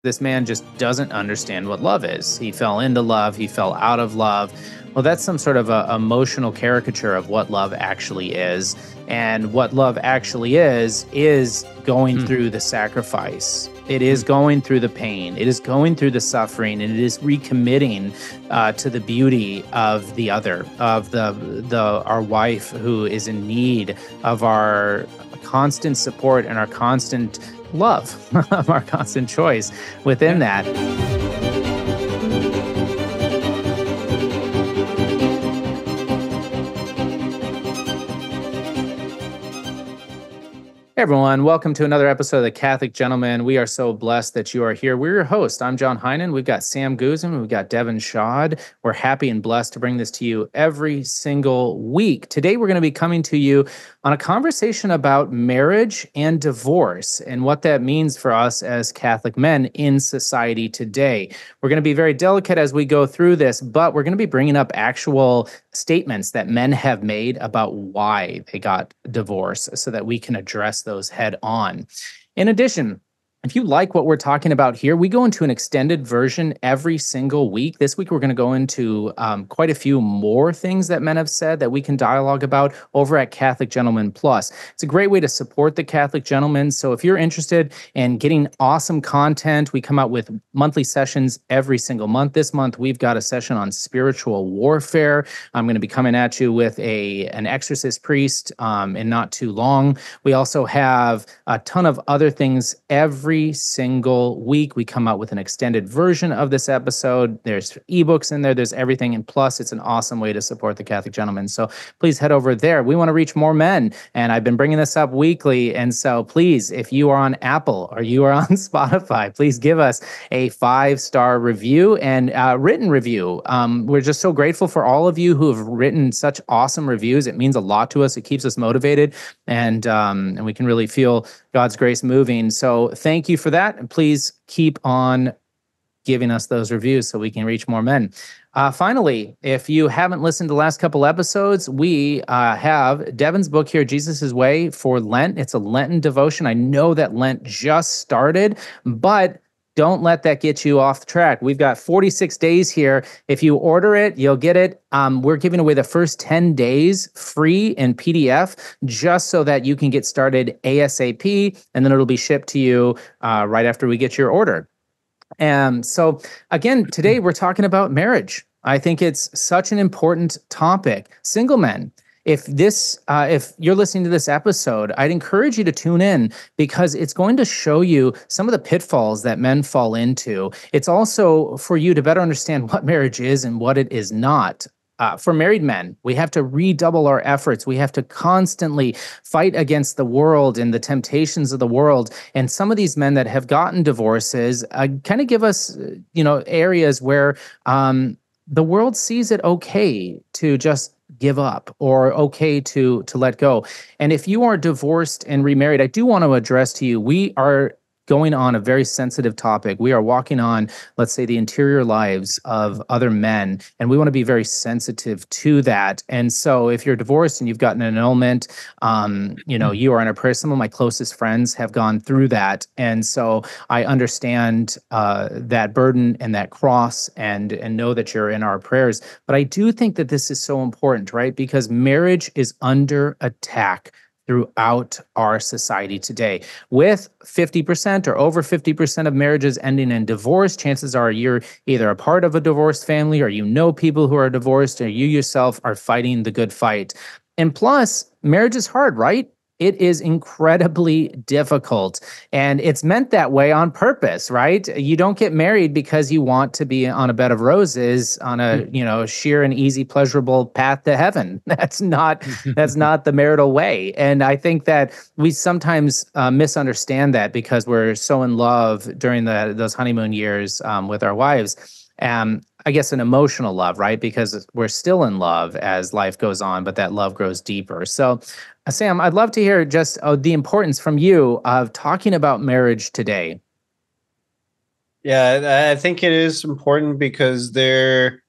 This man just doesn't understand what love is. He fell into love, he fell out of love. Well, that's some sort of a emotional caricature of what love actually is. And what love actually is going through the sacrifice. It is going through the pain. It is going through the suffering, and it is recommitting to the beauty of the other, of our wife who is in need of our constant support and our constant love, of our constant choice within that. Hey everyone, welcome to another episode of The Catholic Gentleman. We are so blessed that you are here. We're your host. I'm John Heinen. We've got Sam Guzman. We've got Devin Shad. We're happy and blessed to bring this to you every single week. Today, we're going to be coming to you on a conversation about marriage and divorce and what that means for us as Catholic men in society today. We're going to be very delicate as we go through this, but we're going to be bringing up actual statements that men have made about why they got divorced so that we can address those head on. In addition, if you like what we're talking about here, we go into an extended version every single week. This week, we're going to go into quite a few more things that men have said that we can dialogue about over at Catholic Gentleman Plus. It's a great way to support the Catholic Gentleman. So if you're interested in getting awesome content, we come out with monthly sessions every single month. This month, we've got a session on spiritual warfare. I'm going to be coming at you with an exorcist priest in not too long. We also have a ton of other things every single week. We come out with an extended version of this episode. There's ebooks in there. There's everything. And plus, it's an awesome way to support the Catholic Gentleman. So please head over there. We want to reach more men. And I've been bringing this up weekly. And so please, if you are on Apple or you are on Spotify, please give us a 5-star review and written review. We're just so grateful for all of you who have written such awesome reviews. It means a lot to us. It keeps us motivated. And we can really feel God's grace moving. So thank you for that. And please keep on giving us those reviews so we can reach more men. Finally, if you haven't listened to the last couple episodes, we have Devin's book here, Jesus' Way for Lent. It's a Lenten devotion. I know that Lent just started, but don't let that get you off the track. We've got 46 days here. If you order it, you'll get it. We're giving away the first 10 days free in PDF just so that you can get started ASAP, and then it'll be shipped to you right after we get your order. And so again, today we're talking about marriage. I think it's such an important topic. Single men, if you're listening to this episode, I'd encourage you to tune in because it's going to show you some of the pitfalls that men fall into. It's also for you to better understand what marriage is and what it is not. For married men, we have to redouble our efforts. We have to constantly fight against the world and the temptations of the world. And some of these men that have gotten divorces kind of give us, areas where the world sees it okay to just give up or okay to let go. And if you are divorced and remarried, I do want to address to you, we are going on a very sensitive topic. We are walking on, let's say, the interior lives of other men, and we want to be very sensitive to that. And so if you're divorced and you've gotten an annulment, you are in a prayer. Some of my closest friends have gone through that. And so I understand that burden and that cross and know that you're in our prayers. But I do think that this is so important, right? Because marriage is under attack throughout our society today. With 50% or over 50% of marriages ending in divorce, chances are you're either a part of a divorced family or you know people who are divorced or you yourself are fighting the good fight. And plus, marriage is hard, right? It is incredibly difficult, and it's meant that way on purpose, right? You don't get married because you want to be on a bed of roses on a, sheer and easy, pleasurable path to heaven. That's not the marital way. And I think that we sometimes misunderstand that because we're so in love during those honeymoon years with our wives. I guess an emotional love, right? Because we're still in love as life goes on, but that love grows deeper. So, Sam, I'd love to hear just the importance from you of talking about marriage today. Yeah, I think it is important because there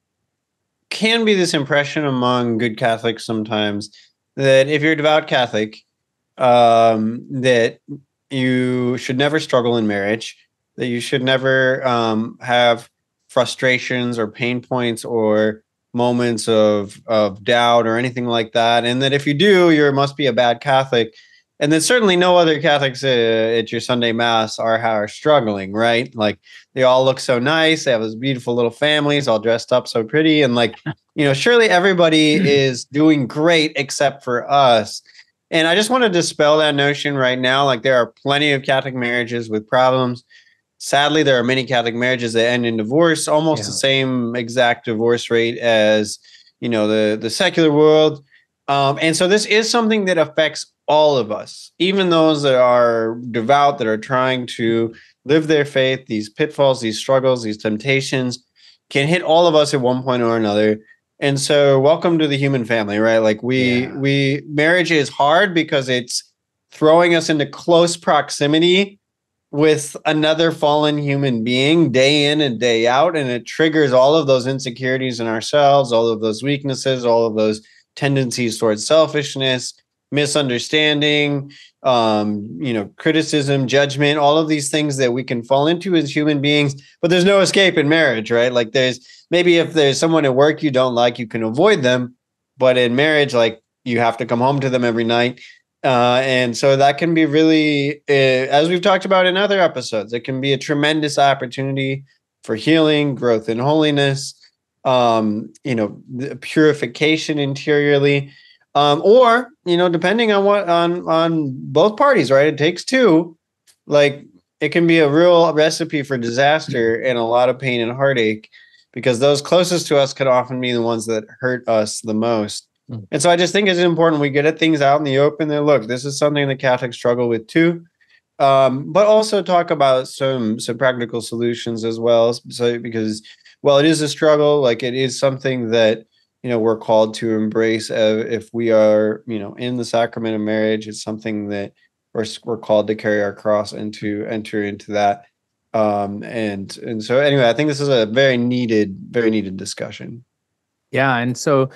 can be this impression among good Catholics sometimes that if you're a devout Catholic, that you should never struggle in marriage, that you should never have frustrations or pain points or moments of doubt or anything like that. And that if you do, you must be a bad Catholic. And then certainly no other Catholics at your Sunday Mass are struggling, right? Like they all look so nice. They have those beautiful little families all dressed up so pretty. And like, surely everybody is doing great except for us. And I just want to dispel that notion right now. Like there are plenty of Catholic marriages with problems. Sadly, there are many Catholic marriages that end in divorce, almost the same exact divorce rate as, the secular world. And so this is something that affects all of us, even those that are devout, that are trying to live their faith. These pitfalls, these struggles, these temptations can hit all of us at one point or another. And so welcome to the human family, right? Like marriage is hard because it's throwing us into close proximity with another fallen human being day in and day out. And it triggers all of those insecurities in ourselves, all of those weaknesses, all of those tendencies towards selfishness, misunderstanding, criticism, judgment, all of these things that we can fall into as human beings. But there's no escape in marriage, right? Like maybe if there's someone at work you don't like, you can avoid them. But in marriage, like you have to come home to them every night. And so that can be really, as we've talked about in other episodes, it can be a tremendous opportunity for healing, growth in holiness, purification interiorly, or, depending on on both parties, right? It takes two. Like it can be a real recipe for disaster and a lot of pain and heartache, because those closest to us can often be the ones that hurt us the most. And so I just think it's important we get things out in the open there. Look, this is something the Catholics struggle with too. But also talk about some practical solutions as well. So because while it is a struggle, like it is something that, we're called to embrace if we are, in the sacrament of marriage. It's something that we're called to carry our cross and to enter into that. And so anyway, I think this is a very needed discussion. Yeah. And so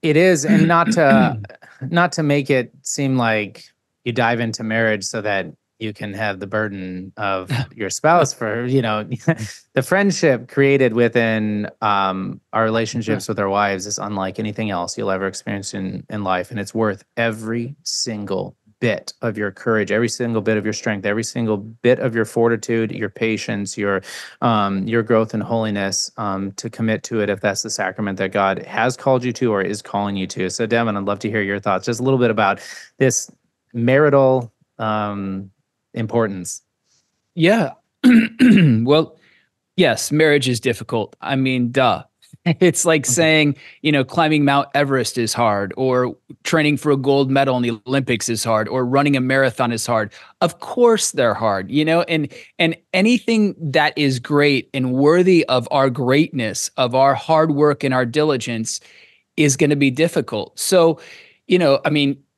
it is, and not to make it seem like you dive into marriage so that you can have the burden of your spouse for, the friendship created within our relationships with our wives is unlike anything else you'll ever experience in life. And it's worth every single bit of your courage, every single bit of your strength, every single bit of your fortitude, your patience, your growth in holiness, to commit to it if that's the sacrament that God has called you to or is calling you to. So Devin, I'd love to hear your thoughts, just a little bit about this marital importance. Yeah. Well, yes, marriage is difficult. I mean, duh. It's like saying, climbing Mount Everest is hard, or training for a gold medal in the Olympics is hard, or running a marathon is hard. Of course they're hard, and anything that is great and worthy of our greatness, of our hard work and our diligence is going to be difficult. So,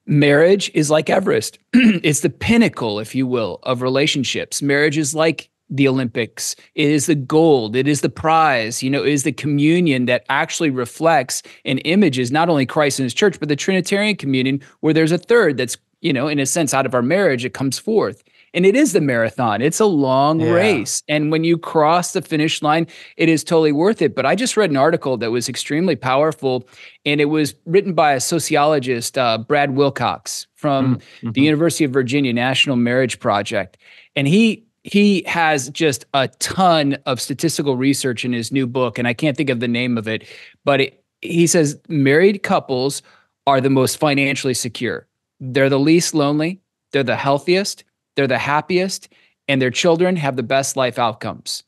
marriage is like Everest. It's the pinnacle, if you will, of relationships. Marriage is like the Olympics. It is the gold. It is the prize. It is the communion that actually reflects and images not only Christ and his church, but the Trinitarian communion, where there's a third that's, in a sense, out of our marriage, it comes forth. And it is the marathon. It's a long race. And when you cross the finish line, it is totally worth it. But I just read an article that was extremely powerful, and it was written by a sociologist, Brad Wilcox, from the University of Virginia National Marriage Project. And he has just a ton of statistical research in his new book, and I can't think of the name of it, but he says married couples are the most financially secure. They're the least lonely. They're the healthiest. They're the happiest, and their children have the best life outcomes.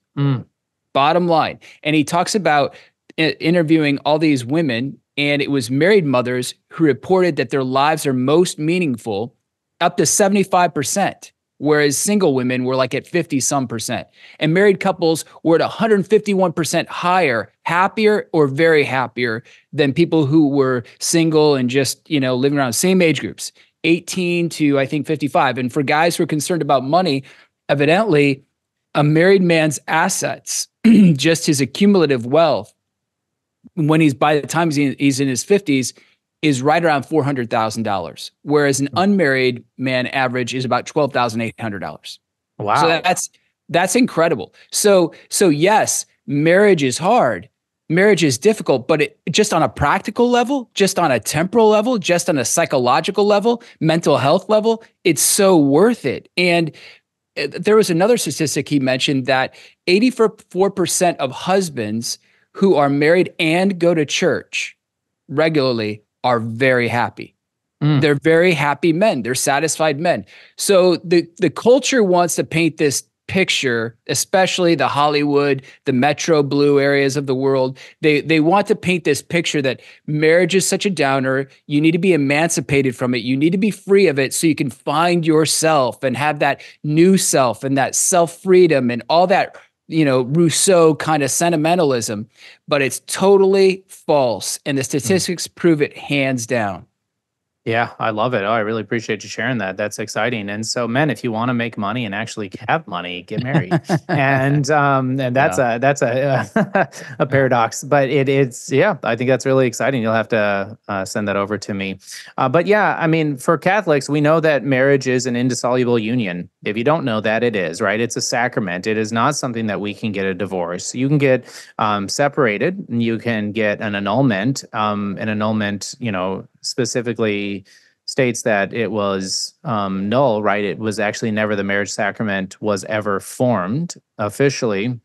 Bottom line. And he talks about interviewing all these women, and it was married mothers who reported that their lives are most meaningful, up to 75%. Whereas single women were like at 50-some%. And married couples were at 151% higher, happier or very happier than people who were single and just, living around same age groups, 18 to, I think, 55. And for guys who are concerned about money, evidently, a married man's assets, just his accumulative wealth, when by the time he's in his 50s, is right around $400,000, whereas an unmarried man average is about $12,800. Wow. So That's incredible. So yes, marriage is hard. Marriage is difficult, but just on a practical level, just on a temporal level, just on a psychological level, mental health level, it's so worth it. And there was another statistic he mentioned that 84% of husbands who are married and go to church regularly are very happy. They're very happy men. They're satisfied men. So the culture wants to paint this picture, especially the Hollywood, the Metro Blue areas of the world. They want to paint this picture that marriage is such a downer. You need to be emancipated from it. You need to be free of it so you can find yourself and have that new self and that self-freedom and all that, Rousseau kind of sentimentalism. But it's totally false. And the statistics prove it hands down. Yeah, I love it. Oh, I really appreciate you sharing that. That's exciting. And so, men, if you want to make money and actually have money, get married. and that's a paradox, but it's I think that's really exciting. You'll have to send that over to me. But yeah, I mean, for Catholics, we know that marriage is an indissoluble union. If you don't know that, it is, right? It's a sacrament. It is not something that we can get a divorce. You can get separated, and you can get an annulment. An annulment, specifically states that it was null, right? It was actually never, the marriage sacrament was ever formed officially.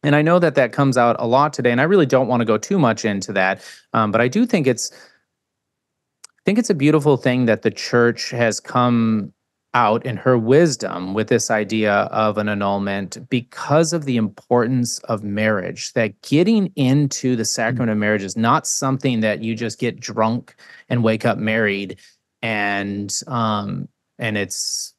And I know that comes out a lot today, and I really don't want to go too much into that. But I do think it's a beautiful thing that the church has come out in her wisdom with this idea of an annulment because of the importance of marriage, that getting into the sacrament of marriage is not something that you just get drunk and wake up married and it's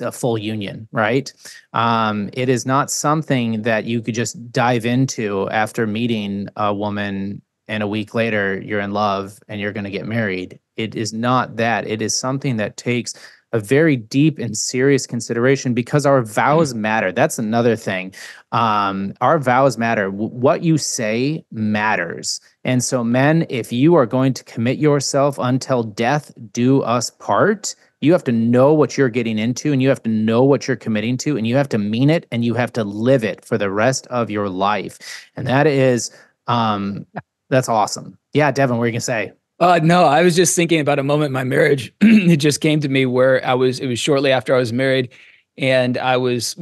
a full union, right? It is not something that you could just dive into after meeting a woman and a week later you're in love and you're going to get married. It is not that. It is something that takes a very deep and serious consideration because our vows matter. That's another thing. Our vows matter. What you say matters. And so, men, if you are going to commit yourself until death do us part, you have to know what you're getting into, and you have to know what you're committing to, and you have to mean it, and you have to live it for the rest of your life. And that is, that's awesome. Yeah, Devin, what are you going to say? No, I was just thinking about a moment in my marriage. It just came to me where it was shortly after I was married, and I was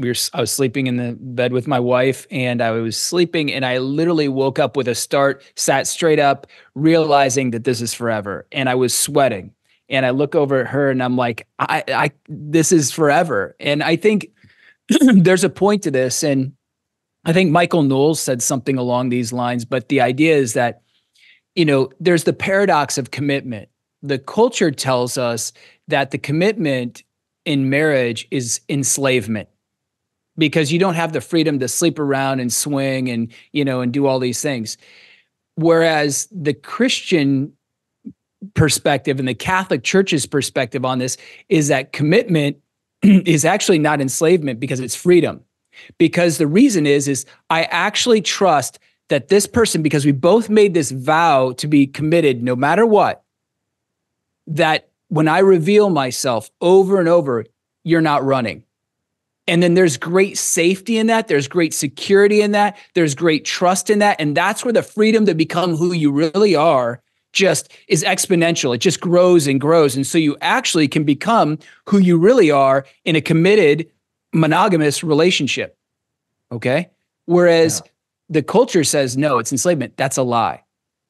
sleeping in the bed with my wife, and I was sleeping, and I literally woke up with a start, sat straight up, realizing that this is forever. And I was sweating, and I look over at her and I'm like, this is forever. And I think there's a point to this. And I think Michael Knowles said something along these lines, but the idea is that, there's the paradox of commitment. The culture tells us that the commitment in marriage is enslavement because you don't have the freedom to sleep around and swing and, and do all these things. Whereas the Christian perspective and the Catholic Church's perspective on this is that commitment is actually not enslavement because it's freedom. Because the reason is I actually trust that this person, because we both made this vow to be committed no matter what, that when I reveal myself over and over, you're not running. And then there's great safety in that. There's great security in that. There's great trust in that. And that's where the freedom to become who you really are just is exponential. It just grows and grows. And so you actually can become who you really are in a committed monogamous relationship. Okay? Whereas the culture says, no, it's enslavement. That's a lie.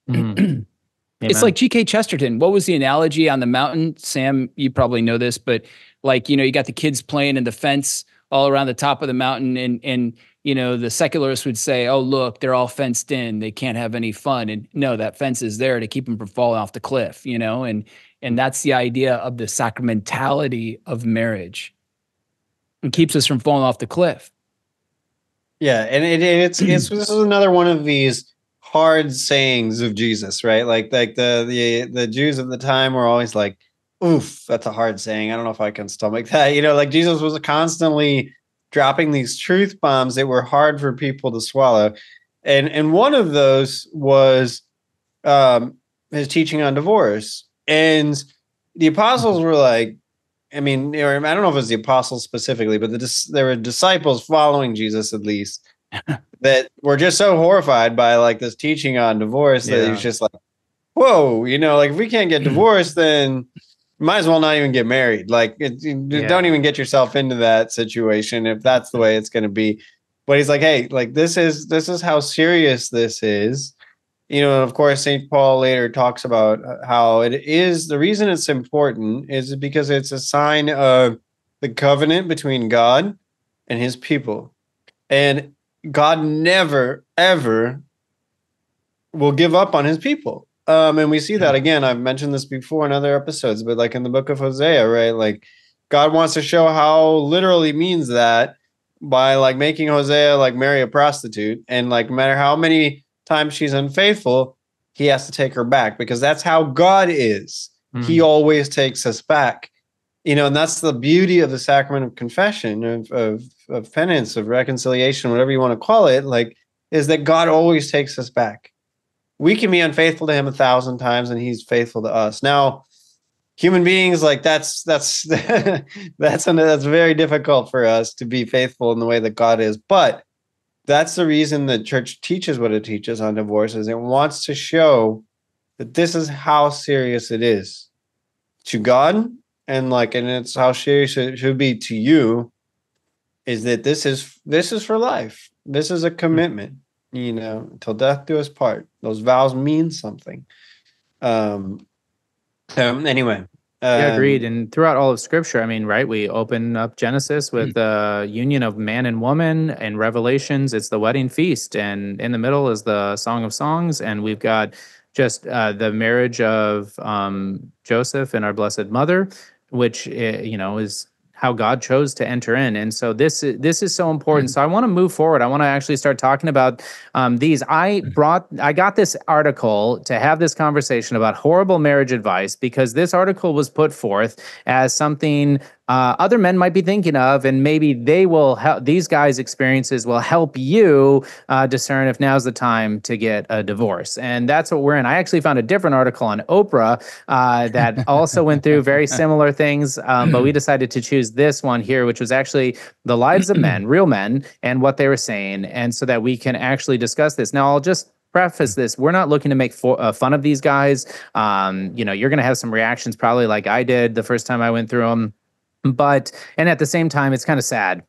It's like G.K. Chesterton. What was the analogy on the mountain? Sam, you probably know this, but you got the kids playing in the fence all around the top of the mountain. And the secularists would say, oh, look, they're all fenced in. They can't have any fun. And no, that fence is there to keep them from falling off the cliff, and that's the idea of the sacramentality of marriage. It keeps us from falling off the cliff. Yeah, and it's this is another one of these hard sayings of Jesus, right? Like the Jews of the time were always like, "Oof, that's a hard saying. I don't know if I can stomach that." Like Jesus was constantly dropping these truth bombs that were hard for people to swallow, and one of those was his teaching on divorce. And the apostles were like, I mean, I don't know if it was the apostles specifically, but there were disciples following Jesus at least that were just so horrified by like this teaching on divorce that he was just like, whoa, like if we can't get divorced, then might as well not even get married. Like, don't even get yourself into that situation if that's the way it's going to be. But he's like, hey, like this is how serious this is. Of course, St. Paul later talks about how it is. The reason it's important is because it's a sign of the covenant between God and his people. And God never, ever will give up on his people. And we see that again. I've mentioned this before in other episodes, but like in the book of Hosea, right? Like God wants to show how literally means that by like making Hosea like marry a prostitute, and like no matter how many times she's unfaithful, he has to take her back because that's how God is. He always takes us back. And that's the beauty of the sacrament of confession, of penance, of reconciliation, whatever you want to call it, like, is that God always takes us back. We can be unfaithful to him 1,000 times and he's faithful to us. Now, human beings, like that's very difficult for us to be faithful in the way that God is. But that's the reason the church teaches what it teaches on divorce, is it wants to show that this is how serious it is to God, and it's how serious it should be to you, is that this is for life. This is a commitment, until death do us part. Those vows mean something. Anyway. Agreed. And throughout all of Scripture, I mean, right, we open up Genesis with the union of man and woman, and Revelations, it's the wedding feast, and in the middle is the Song of Songs, and we've got just the marriage of Joseph and our Blessed Mother, which is how God chose to enter in. And so this is so important. So I want to move forward. I want to actually start talking about these. I got this article to have this conversation about horrible marriage advice, because this article was put forth as something other men might be thinking of, and maybe they will help. These guys' experiences will help you discern if now's the time to get a divorce, and that's what we're in. I actually found a different article on Oprah that also went through very similar things, but we decided to choose this one here, which was actually the lives of men, real men, and what they were saying, and so that we can actually discuss this. Now, I'll just preface this: we're not looking to make fun of these guys. You're going to have some reactions, probably like I did the first time I went through them. And at the same time, it's kind of sad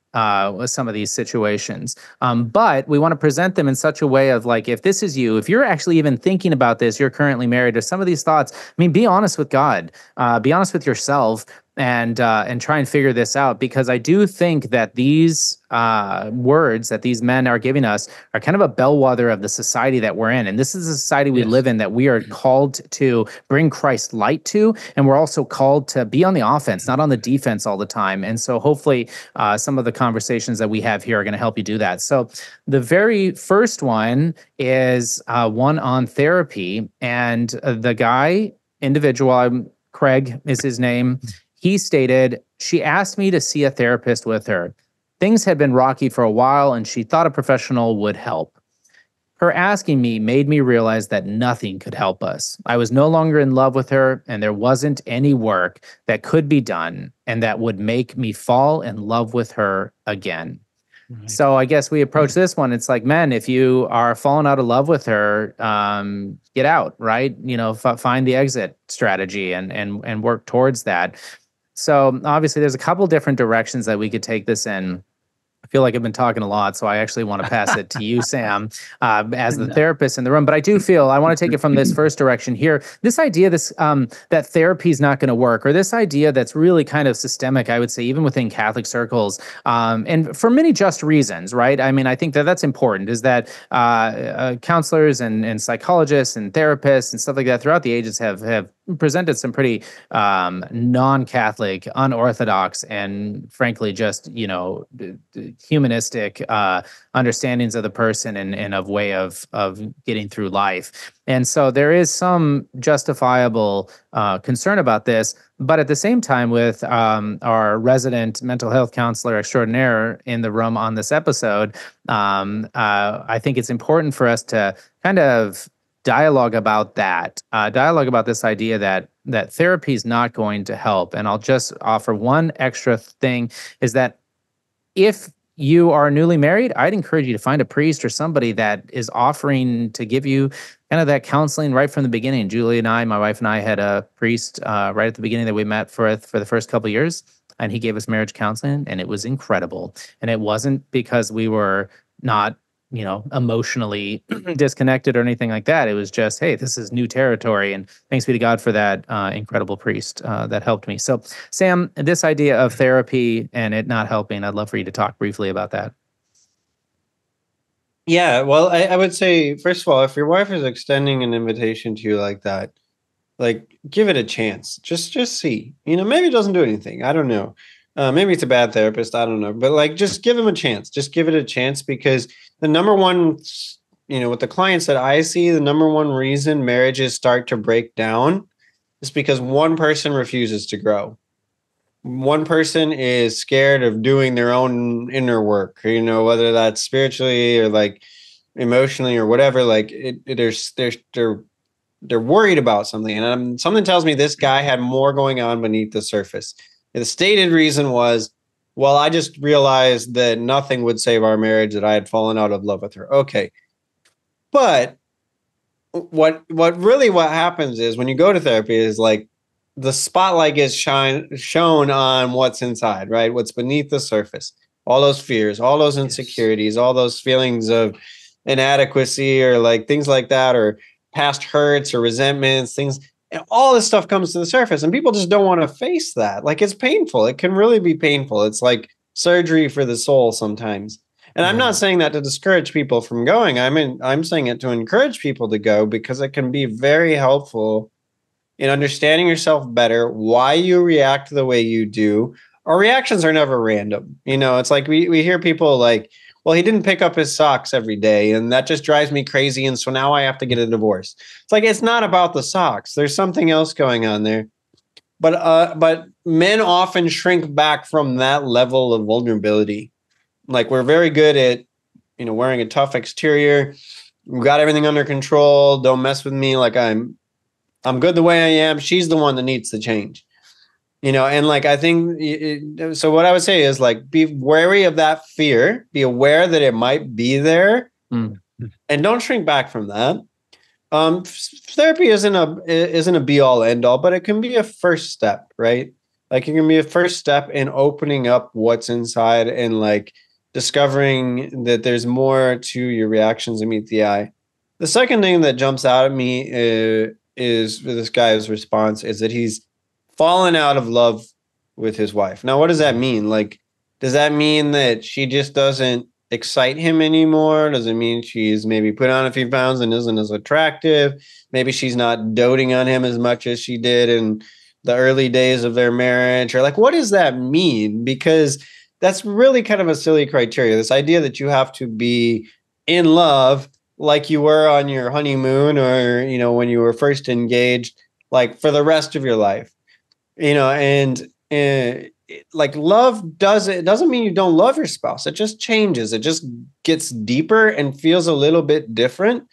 with some of these situations. But we want to present them in such a way of like, if this is you, if you're actually even thinking about this, you're currently married, or some of these thoughts, I mean, be honest with God, be honest with yourself, and try and figure this out, because I do think that these words that these men are giving us are kind of a bellwether of the society that we're in. And this is a society we live in that we are called to bring Christ light to, and we're also called to be on the offense, not on the defense all the time. And so hopefully some of the conversations that we have here are going to help you do that. So the very first one is one on therapy, and the guy, individual, Craig is his name. He stated, "She asked me to see a therapist with her. Things had been rocky for a while, and she thought a professional would help. Her asking me made me realize that nothing could help us. I was no longer in love with her, and there wasn't any work that could be done and that would make me fall in love with her again." Right. So I guess we approach this one. It's like, men, if you are falling out of love with her, get out, right? Find the exit strategy and work towards that. So obviously there's a couple different directions that we could take this in. I feel like I've been talking a lot, so I actually want to pass it to you, Sam, as the therapist in the room. But I do feel I want to take it from this first direction here. This idea, that therapy is not going to work, or this idea that's really kind of systemic, I would say, even within Catholic circles, and for many just reasons, right? I mean, I think that that's important, is that counselors and psychologists and therapists and stuff like that throughout the ages have presented some pretty non-Catholic, unorthodox, and frankly, just humanistic understandings of the person and of way of getting through life. And so there is some justifiable concern about this. But at the same time, with our resident mental health counselor extraordinaire in the room on this episode, I think it's important for us to kind of dialogue about that, dialogue about this idea that therapy is not going to help. And I'll just offer one extra thing is that if you are newly married, I'd encourage you to find a priest or somebody that is offering to give you kind of that counseling right from the beginning. Julie and I, my wife and I, had a priest right at the beginning that we met for the first couple of years, and he gave us marriage counseling, and it was incredible. And it wasn't because we were not, emotionally disconnected or anything like that. It was just, hey, this is new territory, and thanks be to God for that incredible priest that helped me. So, Sam, this idea of therapy and it not helping, I'd love for you to talk briefly about that. Yeah, well, I would say, first of all, if your wife is extending an invitation to you like that, like, give it a chance. Just see. Maybe it doesn't do anything. I don't know. Maybe it's a bad therapist. I don't know. But like, just give him a chance. Just give it a chance, because the number one, with the clients that I see, the number one reason marriages start to break down is because one person refuses to grow. One person is scared of doing their own inner work, whether that's spiritually or like emotionally or whatever. Like they're worried about something. And something tells me this guy had more going on beneath the surface. And the stated reason was, well, I just realized that nothing would save our marriage, that I had fallen out of love with her. Okay. But what happens is when you go to therapy is like the spotlight gets shown on what's inside, right? What's beneath the surface, all those fears, all those insecurities, all those feelings of inadequacy or like things like that, or past hurts or resentments, things, and all this stuff comes to the surface, and people just don't want to face that. Like, it's painful. It can really be painful. It's like surgery for the soul sometimes. And I'm not saying that to discourage people from going. I'm saying it to encourage people to go, because it can be very helpful in understanding yourself better, why you react the way you do. Our reactions are never random. It's like we hear people like, well, he didn't pick up his socks every day, and that just drives me crazy, and so now I have to get a divorce. It's like, it's not about the socks. There's something else going on there. But men often shrink back from that level of vulnerability. Like, we're very good at, wearing a tough exterior. We've got everything under control. Don't mess with me. Like, I'm good the way I am. She's the one that needs to change. And like, I think, so what I would say is like, be wary of that fear, be aware that it might be there, and don't shrink back from that. Therapy isn't a be all end all, but it can be a first step, right? Like, it can be a first step in opening up what's inside and like discovering that there's more to your reactions that meet the eye. The second thing that jumps out at me is this guy's response is that he's fallen out of love with his wife. Now, what does that mean? Like, does that mean that she just doesn't excite him anymore? Does it mean she's maybe put on a few pounds and isn't as attractive? Maybe she's not doting on him as much as she did in the early days of their marriage? Or like, what does that mean? Because that's really kind of a silly criteria. This idea that you have to be in love like you were on your honeymoon or, when you were first engaged, like for the rest of your life. Like, love doesn't mean you don't love your spouse. It just changes. It just gets deeper and feels a little bit different.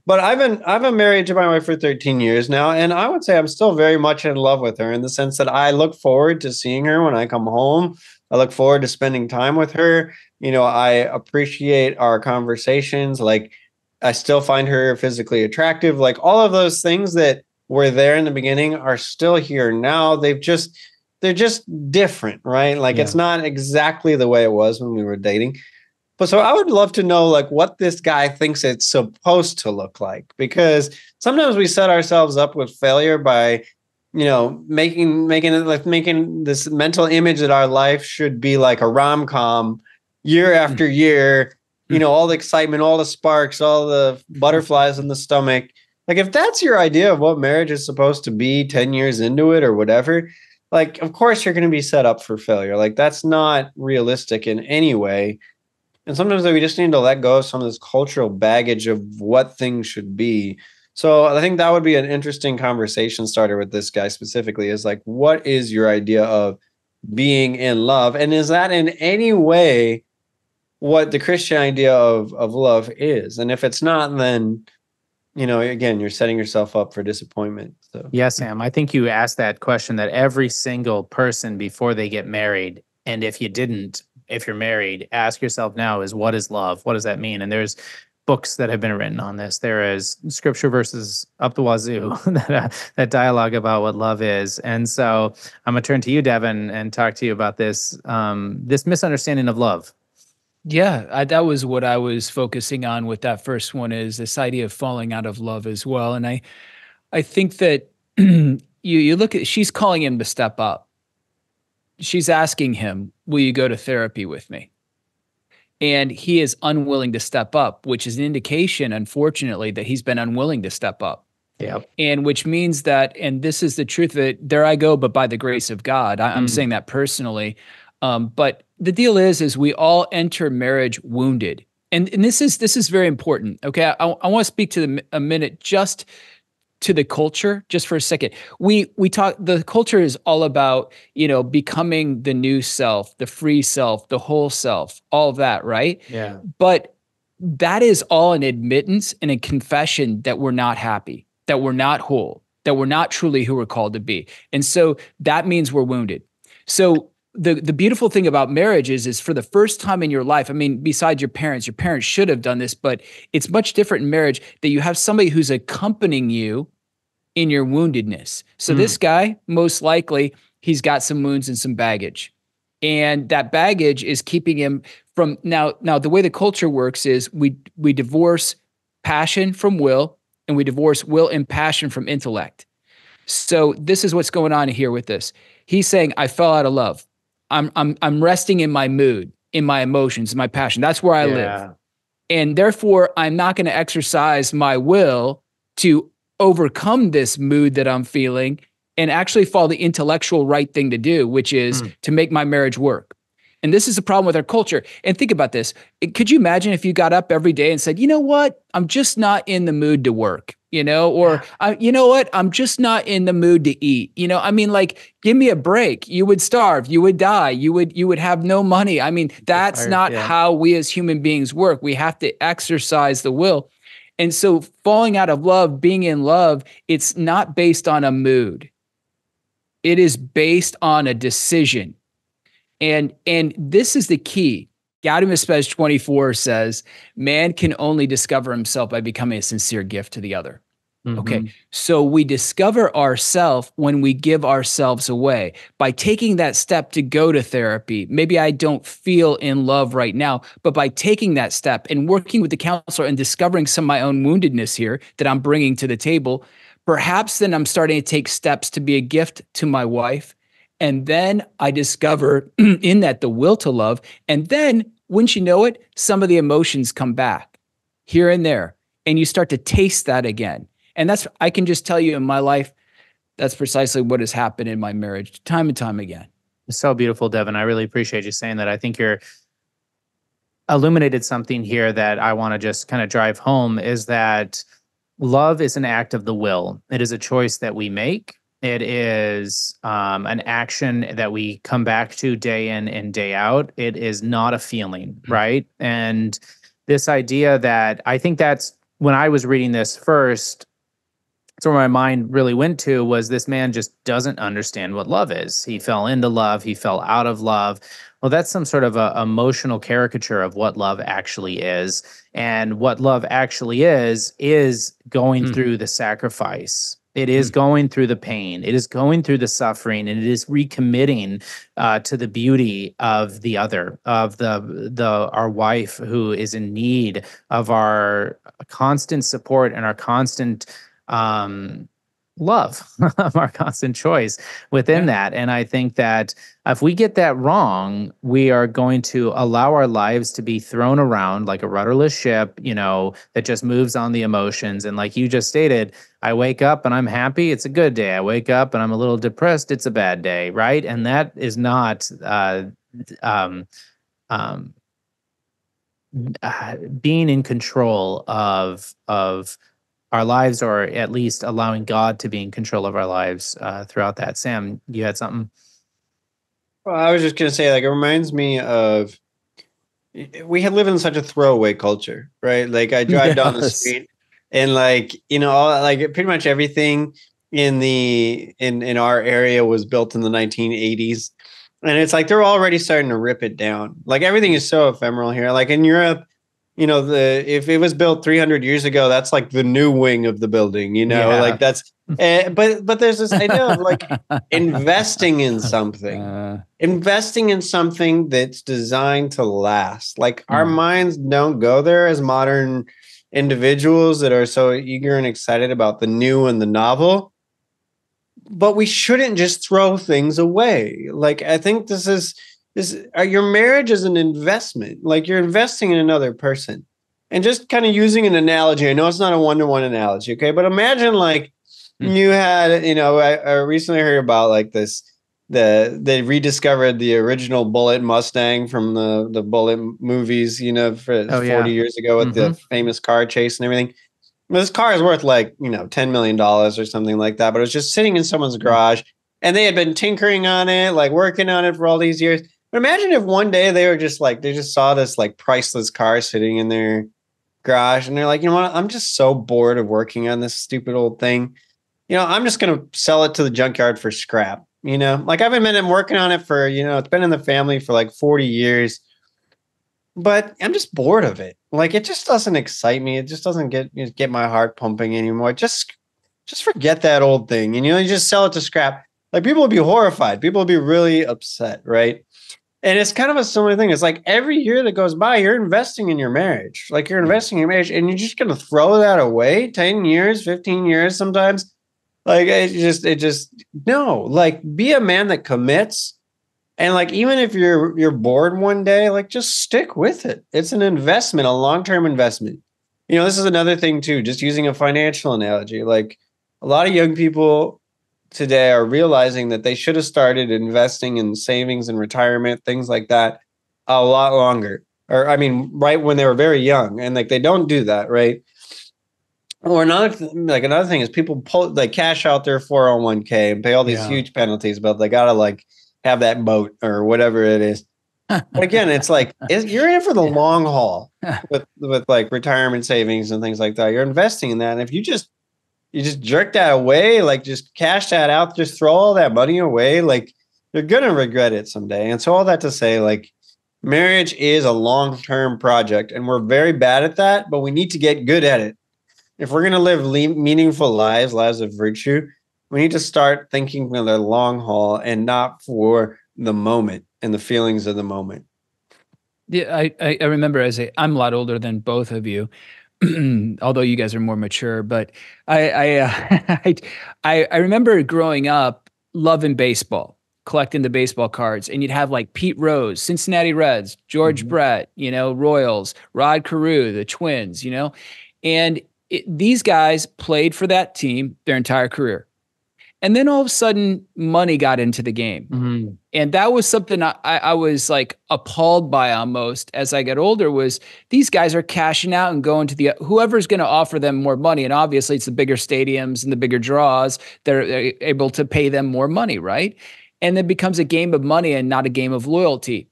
But I've been married to my wife for 13 years now, and I would say I'm still very much in love with her, in the sense that I look forward to seeing her when I come home. I look forward to spending time with her. I appreciate our conversations. Like, I still find her physically attractive. Like, all of those things that were there in the beginning are still here now. They're just different, right? Like, it's not exactly the way it was when we were dating. But so I would love to know, like, what this guy thinks it's supposed to look like, because sometimes we set ourselves up with failure by, making this mental image that our life should be like a rom-com year after year, all the excitement, all the sparks, all the butterflies in the stomach. Like, if that's your idea of what marriage is supposed to be 10 years into it or whatever, like, of course you're going to be set up for failure. Like, that's not realistic in any way. And sometimes we just need to let go of some of this cultural baggage of what things should be. So I think that would be an interesting conversation starter with this guy specifically, is like, what is your idea of being in love? And is that in any way what the Christian idea of love is? And if it's not, then again, you're setting yourself up for disappointment. So Yes, Sam. I think you asked that question that every single person before they get married. And if you didn't, if you're married, ask yourself now is what is love? What does that mean? And there's books that have been written on this. There is scripture verses up the wazoo that dialogue about what love is. And so I'm gonna turn to you, Devin, and talk to you about this this misunderstanding of love. Yeah, that was what I was focusing on with that first one, is this idea of falling out of love as well. And I think that you look at, she's calling him to step up. She's asking him, will you go to therapy with me? And he is unwilling to step up, which is an indication, unfortunately, that he's been unwilling to step up. Yep. And which means that, and this is the truth, that there I go, but by the grace of God. I'm saying that personally. But the deal is we all enter marriage wounded. And this is very important. Okay. I want to speak to a minute just to the culture, just for a second. We talk, the culture is all about, becoming the new self, the free self, the whole self, all of that, right? Yeah. But that is all an admittance and a confession that we're not happy, that we're not whole, that we're not truly who we're called to be. And so that means we're wounded. So the beautiful thing about marriage is for the first time in your life, I mean, besides your parents should have done this, but it's much different in marriage that you have somebody who's accompanying you in your woundedness. So this guy, most likely, he's got some wounds and some baggage. And that baggage is keeping him from now the way the culture works is we divorce passion from will, and we divorce will and passion from intellect. So this is what's going on here with this. He's saying, I fell out of love. I'm resting in my mood, in my emotions, in my passion. That's where I live. And therefore, I'm not going to exercise my will to overcome this mood that I'm feeling and actually follow the intellectual right thing to do, which is to make my marriage work. And this is a problem with our culture. And think about this. Could you imagine if you got up every day and said, you know what? I'm just not in the mood to work, or you know what? I'm just not in the mood to eat. I mean, like, give me a break. You would starve, you would die, you would have no money. I mean, that's not how we as human beings work. We have to exercise the will. And so falling out of love, being in love, it's not based on a mood. It is based on a decision. And this is the key. Gaudium et Spes 24 says, man can only discover himself by becoming a sincere gift to the other. Okay. So we discover ourselves when we give ourselves away by taking that step to go to therapy. Maybe I don't feel in love right now, but by taking that step and working with the counselor and discovering some of my own woundedness here that I'm bringing to the table, perhaps then I'm starting to take steps to be a gift to my wife. And then I discover in that the will to love. And then, wouldn't you know it, some of the emotions come back here and there, and you start to taste that again. And I can just tell you in my life, that's precisely what has happened in my marriage time and time again. It's so beautiful, Devin. I really appreciate you saying that. I think you're illuminated something here that I want to just kind of drive home, is that love is an act of the will. It is a choice that we make. It is an action that we come back to day in and day out. It is not a feeling, right? And this idea that, I think that's when I was reading this first, that's where my mind really went to, was this man just doesn't understand what love is. He fell into love. He fell out of love. Well, that's some sort of a emotional caricature of what love actually is. And what love actually is going through the sacrifice. It is going through the pain. It is going through the suffering, and it is recommitting to the beauty of the other, of our wife who is in need of our constant support and our constant love, of our constant choice within that. And I think that if we get that wrong, we are going to allow our lives to be thrown around like a rudderless ship, that just moves on the emotions. And like you just stated, I wake up and I'm happy, it's a good day. I wake up and I'm a little depressed, it's a bad day, right? And that is not being in control of our lives, or at least allowing God to be in control of our lives throughout that. Sam, you had something? Well, I was just going to say, like, it reminds me of, we live in such a throwaway culture, right? Like, I drive down the street And like, like pretty much everything in our area was built in the 1980s. And it's like they're already starting to rip it down. Like everything is so ephemeral here. Like in Europe, if it was built 300 years ago, that's like the new wing of the building, like that's but there's this idea of like investing in something that's designed to last. Like our minds don't go there as modern individuals that are so eager and excited about the new and the novel. But we shouldn't just throw things away. Like I think your marriage is an investment. Like you're investing in another person. And just kind of using an analogy, I know it's not a one-to-one analogy, okay? But imagine like you had, I recently heard about like they rediscovered the original Bullitt Mustang from the Bullitt movies, for 40 years ago with the famous car chase and everything. This car is worth like, $10 million or something like that, but it was just sitting in someone's garage and they had been tinkering on it, like working on it for all these years. But imagine if one day they were just like, they just saw this like priceless car sitting in their garage and they're like, you know what? I'm just so bored of working on this stupid old thing. I'm just going to sell it to the junkyard for scrap, like I've been working on it for, it's been in the family for like 40 years. But I'm just bored of it. Like it just doesn't excite me. It just doesn't get my heart pumping anymore. Just forget that old thing. And you just sell it to scrap. Like people would be horrified. People would be really upset, right? And it's kind of a similar thing. It's like every year that goes by, you're investing in your marriage. Like you're investing in your marriage, and you're just gonna throw that away. 10 years, 15 years, sometimes. Like it just no. Like be a man that commits. And like, even if you're bored one day, like just stick with it. It's an investment, a long-term investment. This is another thing too, just using a financial analogy. Like a lot of young people today are realizing that they should have started investing in savings and retirement, things like that, a lot longer. Or I mean, right when they were very young. And like, they don't do that, right? Or another thing is people cash out their 401k and pay all these huge penalties, but they gotta like have that boat or whatever it is. But again, it's like you're in it for the long haul with like retirement savings and things like that. You're investing in that. And if you just jerk that away, like just cash that out, just throw all that money away, like you're gonna regret it someday. And so all that to say, like marriage is a long-term project and we're very bad at that, but we need to get good at it. If we're gonna live meaningful lives of virtue, we need to start thinking for the long haul and not for the moment and the feelings of the moment. Yeah, I remember I'm a lot older than both of you, although you guys are more mature. But I remember growing up loving baseball, collecting the baseball cards, and you'd have like Pete Rose, Cincinnati Reds, George Brett, Royals, Rod Carew, the Twins, and these guys played for that team their entire career. And then all of a sudden, money got into the game. And that was something I was like appalled by almost as I got older, was these guys are cashing out and going to whoever's going to offer them more money. And obviously it's the bigger stadiums and the bigger draws that are able to pay them more money, right? And it becomes a game of money and not a game of loyalty.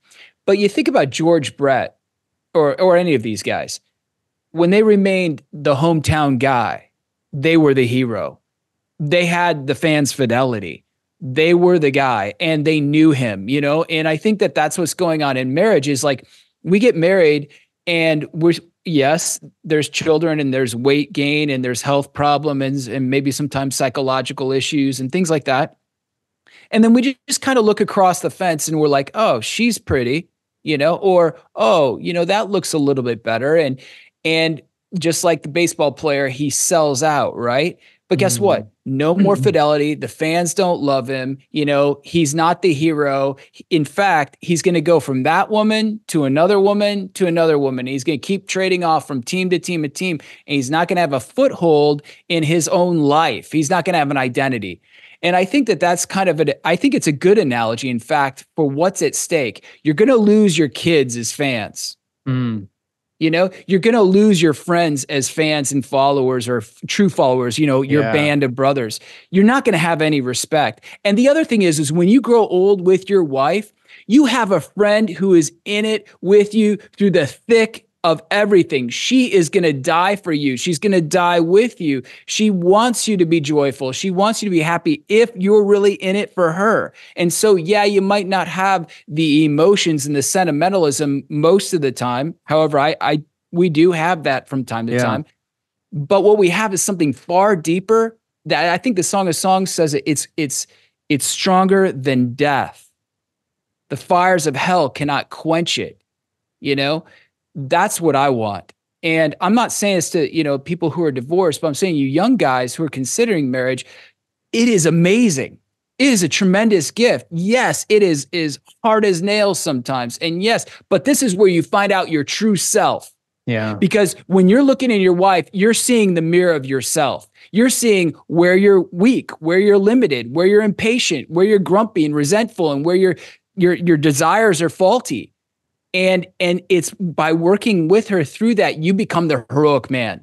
But you think about George Brett or any of these guys, when they remained the hometown guy, they were the hero. They had the fans' fidelity. They were the guy and they knew him, And I think that that's what's going on in marriage is like we get married and yes, there's children and there's weight gain and there's health problems and maybe sometimes psychological issues and things like that. And then we just kind of look across the fence and we're like, oh, she's pretty, or, oh, that looks a little bit better. And just like the baseball player, he sells out, right? But guess what? No more fidelity. The fans don't love him. He's not the hero. In fact, he's going to go from that woman to another woman to another woman. He's going to keep trading off from team to team to team. And he's not going to have a foothold in his own life. He's not going to have an identity. And I think that that's kind of I think it's a good analogy, in fact, for what's at stake. You're going to lose your kids as fans. You're going to lose your friends as fans and followers or true followers, your band of brothers. You're not going to have any respect. And the other thing is when you grow old with your wife, you have a friend who is in it with you through the thick of everything. She is going to die for you. She's going to die with you. She wants you to be joyful. She wants you to be happy if you're really in it for her. And so, yeah, you might not have the emotions and the sentimentalism most of the time. However, we do have that from time to time. But what we have is something far deeper that I think the Song of Songs says it's stronger than death. The fires of hell cannot quench it. You know, that's what I want. And I'm not saying this to, people who are divorced, but I'm saying you young guys who are considering marriage, it is amazing. It is a tremendous gift. Yes, it is hard as nails sometimes. And yes, but this is where you find out your true self. Yeah. Because when you're looking at your wife, you're seeing the mirror of yourself. You're seeing where you're weak, where you're limited, where you're impatient, where you're grumpy and resentful, and where your desires are faulty. And it's by working with her through that, you become the heroic man.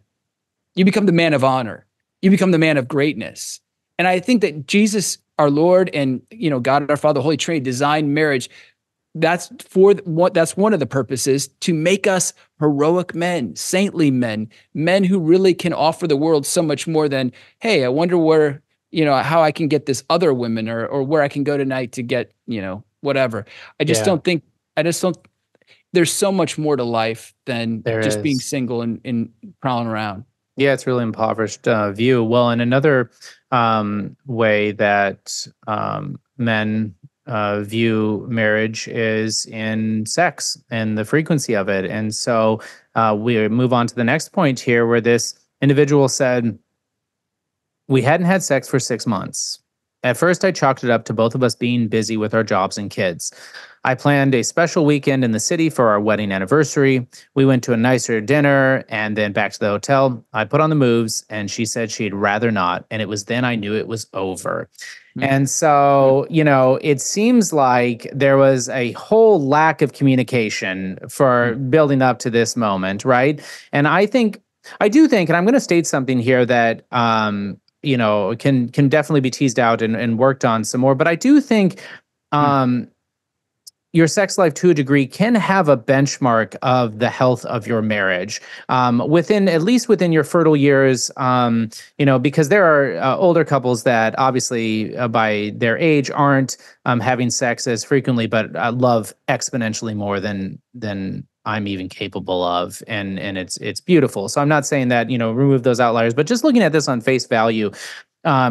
You become the man of honor. You become the man of greatness. And I think that Jesus, our Lord, and God, our Father, Holy Trinity, designed marriage. That's one of the purposes, to make us heroic men, saintly men, men who really can offer the world so much more than, hey, I wonder where, how I can get this other woman, or where I can go tonight to get, whatever. I just don't, there's so much more to life than just being single and prowling around. Yeah, it's really impoverished view. Well, in another way that men view marriage is in sex and the frequency of it. And so we move on to the next point here, where this individual said, we hadn't had sex for 6 months. At first, I chalked it up to both of us being busy with our jobs and kids. I planned a special weekend in the city for our wedding anniversary. We went to a nicer dinner and then back to the hotel. I put on the moves and she said she'd rather not. And it was then I knew it was over. And so, it seems like there was a whole lack of communication for building up to this moment, right? And I do think, and I'm going to state something here that, can definitely be teased out and worked on some more. But I do think your sex life, to a degree, can have a benchmark of the health of your marriage at least within your fertile years, because there are older couples that obviously by their age aren't having sex as frequently, but love exponentially more than I'm even capable of. And it's beautiful. So I'm not saying that, remove those outliers, but just looking at this on face value,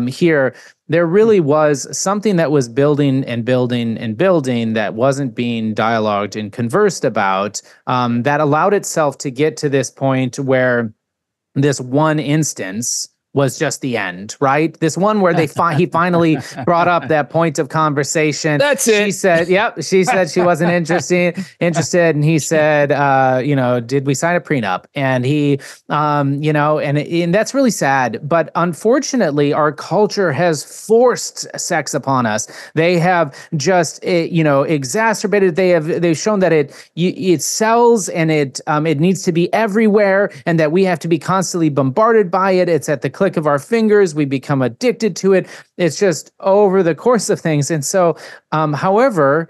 here, there really was something that was building and building and building that wasn't being dialogued and conversed about, that allowed itself to get to this point where this one instance was just the end, right? This one where he finally brought up that point of conversation. That's it. She said, yep. She said she wasn't interested. And he said, did we sign a prenup? And he, and that's really sad. But unfortunately, our culture has forced sex upon us. They have just, exacerbated. They've shown that it sells and it needs to be everywhere, and that we have to be constantly bombarded by it. It's at the click of our fingers. We become addicted to it. It's just over the course of things. And so, however,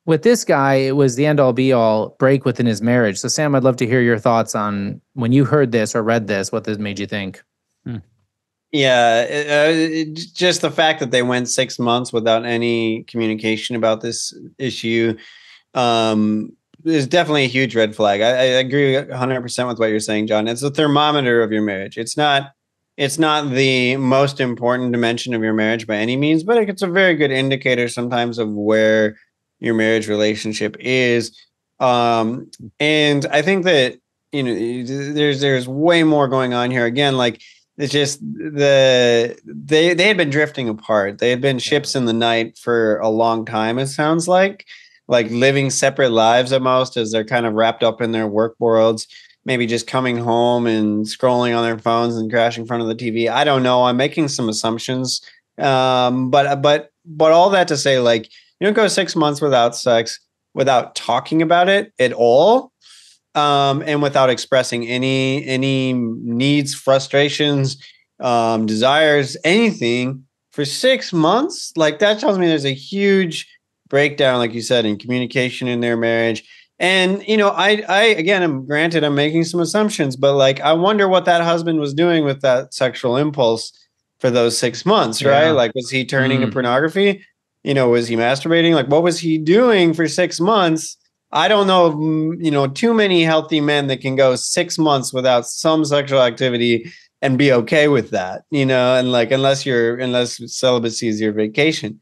with this guy, it was the end all be all break within his marriage. So Sam, I'd love to hear your thoughts on when you heard this or read this, what this made you think. Yeah, just the fact that they went 6 months without any communication about this issue is definitely a huge red flag. I agree 100% with what you're saying, John. It's the thermometer of your marriage. It's not the most important dimension of your marriage by any means, but it's a very good indicator sometimes of where your marriage relationship is. And I think that, there's way more going on here. Again, like, it's just they had been drifting apart. They had been ships in the night for a long time, it sounds like living separate lives at most, as they're kind of wrapped up in their work worlds. Maybe just coming home and scrolling on their phones and crashing in front of the TV. I don't know. I'm making some assumptions. But all that to say, like, you don't go 6 months without sex, without talking about it at all, and without expressing any needs, frustrations, desires, anything for 6 months. Like, that tells me there's a huge breakdown, like you said, in communication in their marriage. And I again, I'm making some assumptions, but like I wonder what that husband was doing with that sexual impulse for those 6 months, right? Yeah. Like, was he turning to pornography? Was he masturbating? Like, what was he doing for 6 months? I don't know of, too many healthy men that can go 6 months without some sexual activity and be okay with that, and like, unless celibacy is your vocation.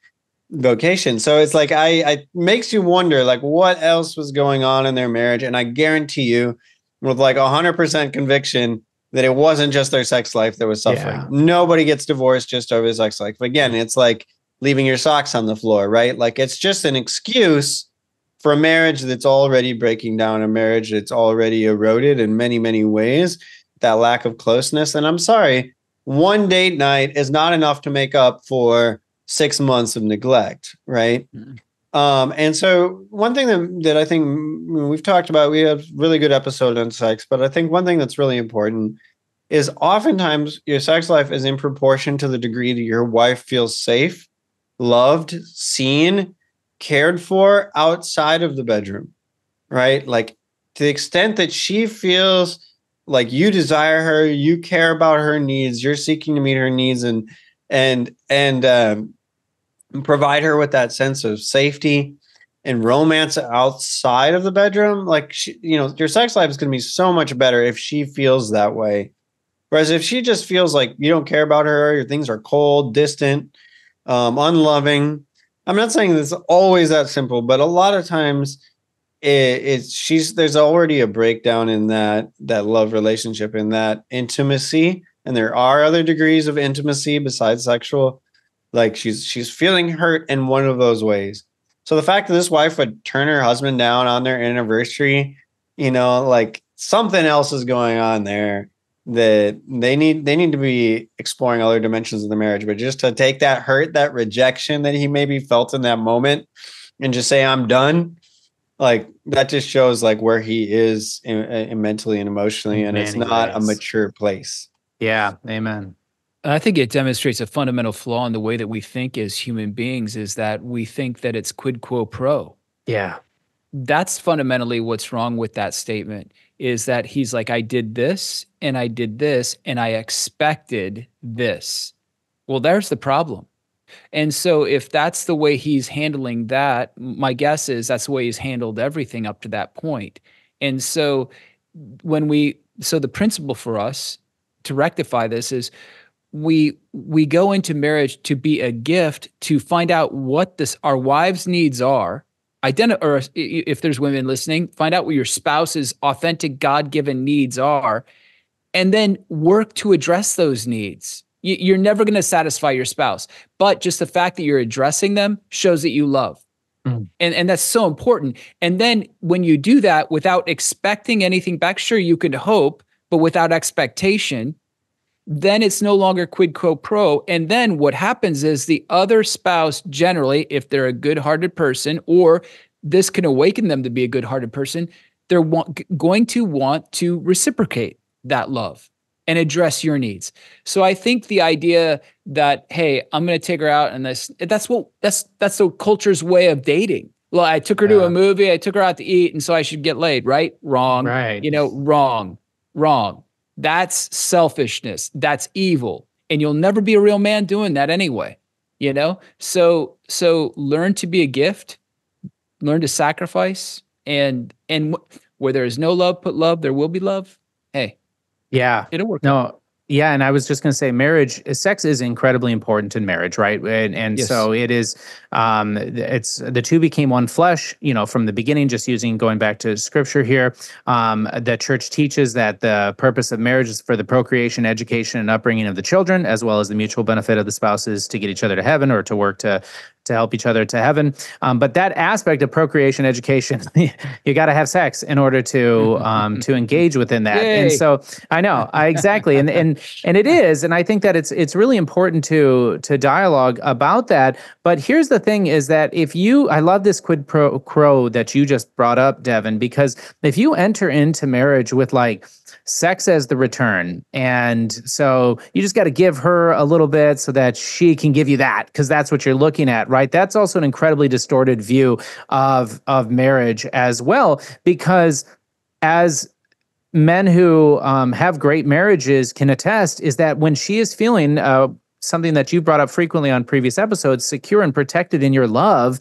So it's like, I makes you wonder, like, what else was going on in their marriage. And I guarantee you with like 100% conviction that it wasn't just their sex life that was suffering. Yeah. Nobody gets divorced just over his sex life. Again, it's like leaving your socks on the floor, right? Like, it's just an excuse for a marriage that's already breaking down, a marriage that's already eroded in many, many ways, that lack of closeness. And I'm sorry, one date night is not enough to make up for 6 months of neglect, right? And so one thing that I think we've talked about, we have really good episode on sex, but I think one thing that's really important is oftentimes your sex life is in proportion to the degree that your wife feels safe, loved, seen, cared for outside of the bedroom, right? Like, to the extent that she feels like you desire her, you care about her needs, you're seeking to meet her needs and provide her with that sense of safety and romance outside of the bedroom. Like, your sex life is going to be so much better if she feels that way. Whereas if she just feels like you don't care about her, your things are cold, distant, unloving. I'm not saying it's always that simple, but a lot of times there's already a breakdown in that love relationship, in that intimacy. And there are other degrees of intimacy besides sexual. Like, she's feeling hurt in one of those ways. So the fact that this wife would turn her husband down on their anniversary, like, something else is going on there, that they need to be exploring other dimensions of the marriage. But just to take that hurt, that rejection that he maybe felt in that moment, and just say, I'm done, like, that just shows like where he is mentally and emotionally, and it's not a mature place. Yeah. Amen. I think it demonstrates a fundamental flaw in the way that we think as human beings, is that we think that it's quid quo pro. Yeah. That's fundamentally what's wrong with that statement, is that he's like, I did this and I did this and I expected this. Well, there's the problem. And so if that's the way he's handling that, my guess is that's the way he's handled everything up to that point. And so so the principle for us to rectify this is we go into marriage to be a gift, to find out what our wives' needs are. Or if there's women listening, find out what your spouse's authentic God-given needs are, and then work to address those needs. You're never going to satisfy your spouse, but just the fact that you're addressing them shows that you love. And that's so important. And then when you do that without expecting anything back, sure, you could hope, but without expectation, then it's no longer quid pro quo. And then what happens is the other spouse, generally, if they're a good-hearted person, or this can awaken them to be a good-hearted person, they're going to want to reciprocate that love and address your needs. So I think the idea that, hey, I'm going to take her out, and that's the culture's way of dating. Well, I took her to a movie, I took her out to eat, and so I should get laid, right? Wrong. Right. Wrong. That's selfishness. That's evil. And you'll never be a real man doing that anyway, So learn to be a gift, learn to sacrifice, and where there is no love, put love, there will be love. Hey. Yeah. It'll work. No. Yeah. And I was just going to say, sex is incredibly important in marriage, right? And Yes. So it is, it's the two became one flesh, from the beginning, just going back to scripture here. The church teaches that the purpose of marriage is for the procreation, education, and upbringing of the children, as well as the mutual benefit of the spouses to get each other to heaven, or to work to help each other to heaven. But that aspect of procreation, education, you got to have sex in order to engage within that. Yay. And so I know, exactly. And it is. And I think that it's really important to dialogue about that. But here's the thing is that I love this quid pro quo that you just brought up, Devin, because if you enter into marriage with like, sex as the return. And so you just got to give her a little bit so that she can give you that, because that's what you're looking at, right? That's also an incredibly distorted view of marriage as well, because as men who have great marriages can attest, is that when she is feeling something that you brought up frequently on previous episodes, secure and protected in your love,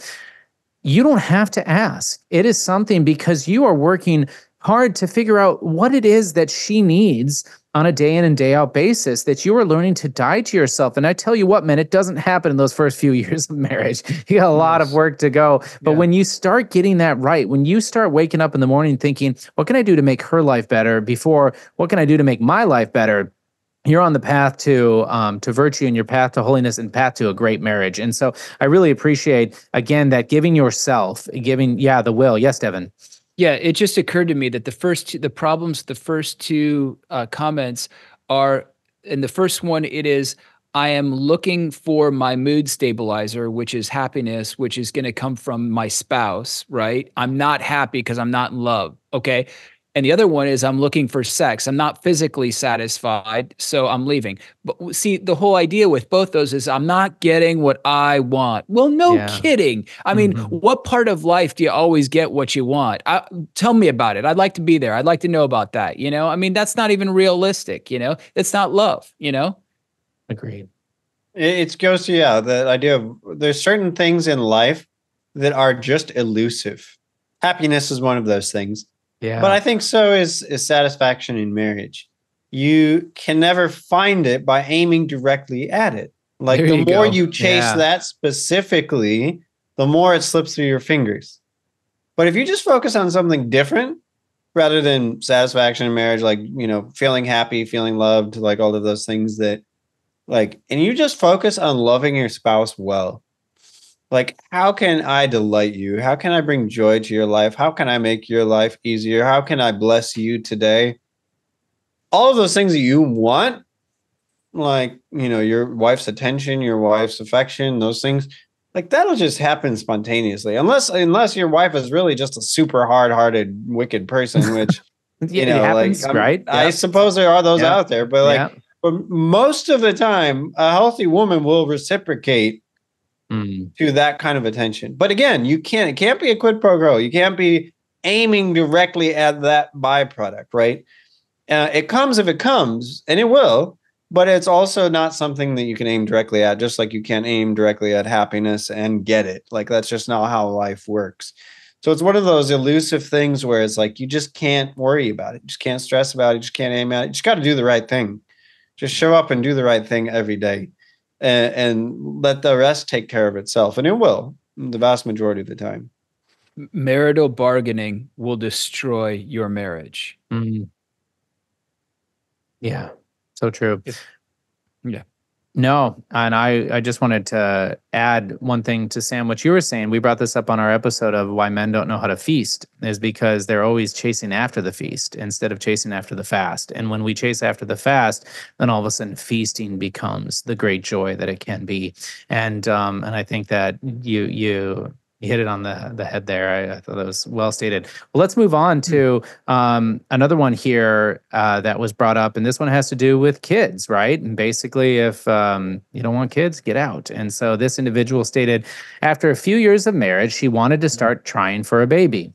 you don't have to ask. It is something, because you are working hard to figure out what it is that she needs on a day in and day out basis, that you are learning to die to yourself. And I tell you what, man, it doesn't happen in those first few years of marriage. You got a lot of work to go. But when you start getting that right, when you start waking up in the morning thinking, what can I do to make her life better, before what can I do to make my life better, you're on the path to virtue, and your path to holiness, and path to a great marriage. And so I really appreciate, again, that giving yourself, the will. Yes, Devin. Yeah, it just occurred to me that the first two comments are, in the first one, it is, I am looking for my mood stabilizer, which is happiness, which is going to come from my spouse, right? I'm not happy because I'm not in love, okay? And the other one is, I'm looking for sex. I'm not physically satisfied, so I'm leaving. But see, the whole idea with both those is, I'm not getting what I want. Well, no kidding. I mean, what part of life do you always get what you want? Tell me about it. I'd like to be there. I'd like to know about that. I mean, that's not even realistic. It's not love. Agreed. It goes to, the idea of, there's certain things in life that are just elusive. Happiness is one of those things. Yeah. But I think so is satisfaction in marriage. You can never find it by aiming directly at it. Like, the more you chase that specifically, the more it slips through your fingers. But if you just focus on something different, rather than satisfaction in marriage, like, feeling happy, feeling loved, like all of those things that, like, and you just focus on loving your spouse well. Like, how can I delight you? How can I bring joy to your life? How can I make your life easier? How can I bless you today? All of those things that you want, like, your wife's attention, your wife's affection, those things, like, that'll just happen spontaneously. Unless your wife is really just a super hard-hearted, wicked person, which, it happens, right? I suppose there are those out there, but but most of the time, a healthy woman will reciprocate to that kind of attention. But again, it can't be a quid pro quo. You can't be aiming directly at that byproduct, right? It comes if it comes, and it will, but it's also not something that you can aim directly at, just like you can't aim directly at happiness and get it. Like, that's just not how life works. So it's one of those elusive things where it's like, you just can't worry about it. You just can't stress about it. You just can't aim at it. You just got to do the right thing. Just show up and do the right thing every day. And let the rest take care of itself. And it will, the vast majority of the time. Marital bargaining will destroy your marriage. Yeah, so true. No, and I just wanted to add one thing to Sam, what you were saying. We brought this up on our episode of why men don't know how to feast, is because they're always chasing after the feast instead of chasing after the fast. And when we chase after the fast, then all of a sudden feasting becomes the great joy that it can be. And I think that you hit it on the head there. I thought that was well stated. Well, let's move on to another one here that was brought up, and this one has to do with kids, right? And basically, if you don't want kids, get out. And so this individual stated, after a few years of marriage, she wanted to start trying for a baby.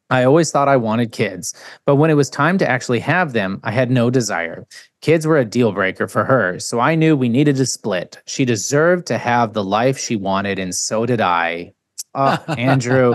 I always thought I wanted kids, but when it was time to actually have them, I had no desire. Kids were a deal breaker for her, so I knew we needed to split. She deserved to have the life she wanted, and so did I. Oh, Andrew,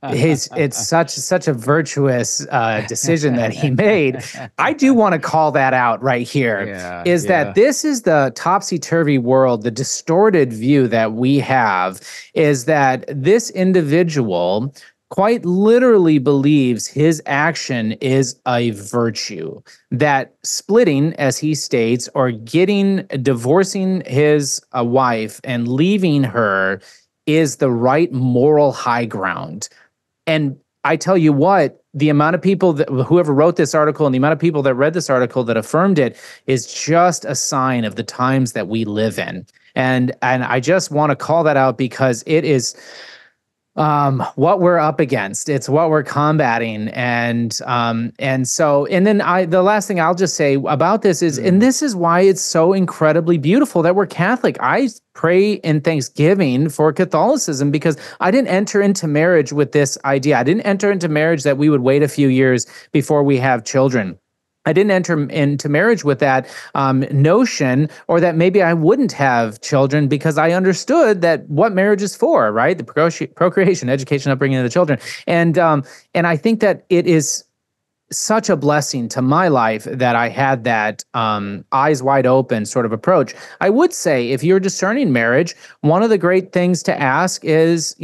it's such a virtuous decision that he made. I do want to call that out right here. That this is the topsy-turvy world, the distorted view that we have, is that this individual quite literally believes his action is a virtue, that splitting, as he states, or divorcing his wife and leaving her is the right moral high ground. And I tell you what, the amount of people whoever wrote this article and the amount of people that read this article that affirmed it is just a sign of the times that we live in. And I just want to call that out, because it is What we're up against. It's what we're combating. And then the last thing I'll just say about this is, and this is why it's so incredibly beautiful that we're Catholic. I pray in thanksgiving for Catholicism because I didn't enter into marriage with this idea. I didn't enter into marriage that we would wait a few years before we have children. I didn't enter into marriage with that notion, or that maybe I wouldn't have children, because I understood that what marriage is for, right? The procreation, education, upbringing of the children. And I think that it is such a blessing to my life that I had that eyes wide open sort of approach. I would say, if you're discerning marriage, one of the great things to ask is,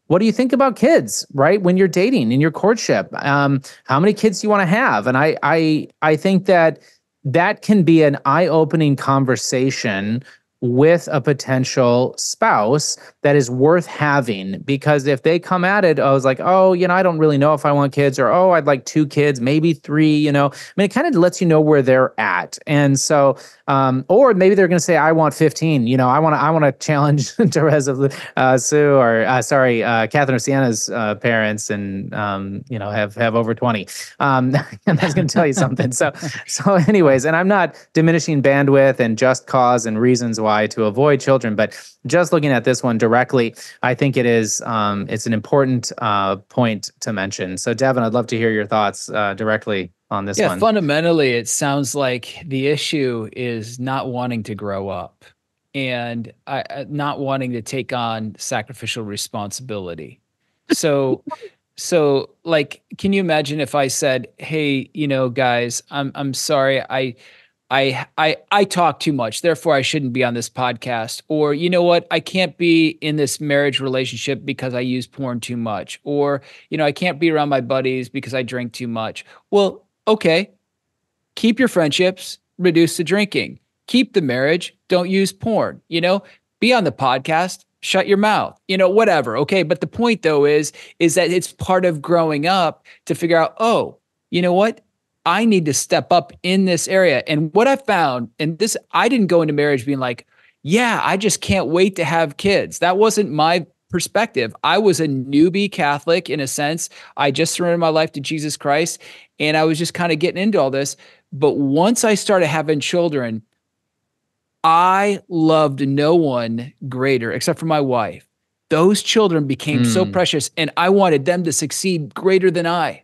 what do you think about kids, right? When you're dating in your courtship, how many kids do you want to have? And I think that can be an eye-opening conversation with a potential spouse that is worth having, because if they come at it, I was like, I don't really know if I want kids, or, I'd like 2 kids, maybe 3, it kind of lets you know where they're at. And so, or maybe they're going to say, I want 15, I want to challenge Therese of Sue, or Catherine of Siena's parents, and, have over 20. And that's going to tell you something. So anyways, and I'm not diminishing bandwidth and just cause and reasons why to avoid children, but just looking at this one directly, I think it is it's an important point to mention. So Devin, I'd love to hear your thoughts directly on this one. Fundamentally, it sounds like the issue is not wanting to grow up and not wanting to take on sacrificial responsibility. So like, can you imagine if I said, hey, guys, I'm sorry, I talk too much, therefore I shouldn't be on this podcast. Or, you know what, I can't be in this marriage relationship because I use porn too much. Or, I can't be around my buddies because I drink too much. Well, okay, keep your friendships, reduce the drinking, keep the marriage, don't use porn, be on the podcast, shut your mouth, whatever. Okay. But the point though is that it's part of growing up to figure out, you know what? I need to step up in this area. And what I found, and this, I didn't go into marriage being like, yeah, I just can't wait to have kids. That wasn't my perspective. I was a newbie Catholic in a sense. I just surrendered my life to Jesus Christ, and I was just kind of getting into all this. But once I started having children, I loved no one greater except for my wife. Those children became so precious, and I wanted them to succeed greater than I,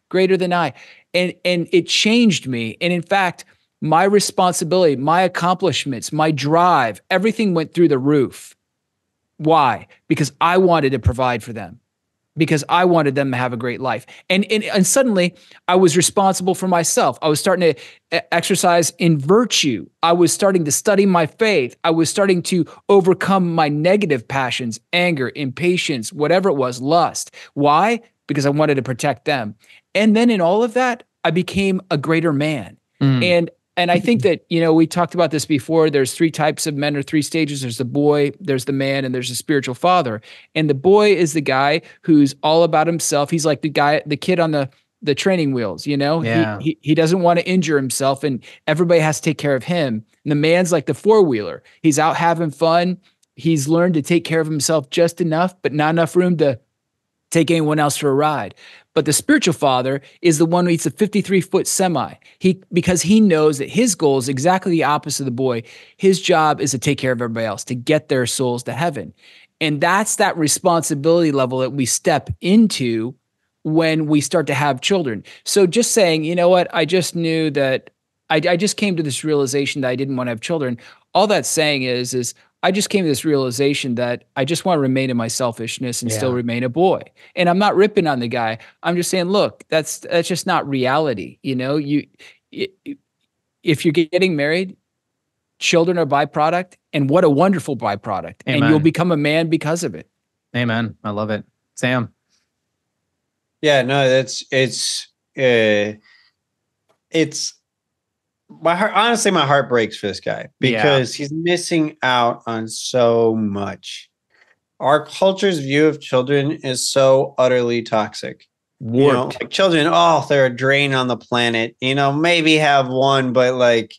greater than I. And it changed me. And in fact, my responsibility, my accomplishments, my drive, everything went through the roof. Why? Because I wanted to provide for them, because I wanted them to have a great life. And suddenly I was responsible for myself. I was starting to exercise in virtue. I was starting to study my faith. I was starting to overcome my negative passions, anger, impatience, whatever it was, lust. Why? Because I wanted to protect them. And then in all of that, I became a greater man. And I think that, we talked about this before. There's 3 types of men, or 3 stages. There's the boy, there's the man, and there's the spiritual father. And the boy is the guy who's all about himself. He's like the kid on the training wheels, Yeah. He doesn't want to injure himself, and everybody has to take care of him. And the man's like the 4-wheeler. He's out having fun. He's learned to take care of himself just enough, but not enough room to take anyone else for a ride. But the spiritual father is the one who eats a 53-foot semi. Because he knows that his goal is exactly the opposite of the boy. His job is to take care of everybody else, to get their souls to heaven. And that's that responsibility level that we step into when we start to have children. So just saying, you know what, I just knew that I just came to this realization that I didn't want to have children. All that's saying is I just came to this realization that I just want to remain in my selfishness and still remain a boy. And I'm not ripping on the guy. I'm just saying, look, that's just not reality. If you're getting married, children are a byproduct, and what a wonderful byproduct. Amen. And you'll become a man because of it. Amen. I love it. Sam. Yeah, no, it's my heart. Honestly, my heart breaks for this guy because he's missing out on so much. Our culture's view of children is so utterly toxic. Warped. Like children, they're a drain on the planet. Maybe have one, but like,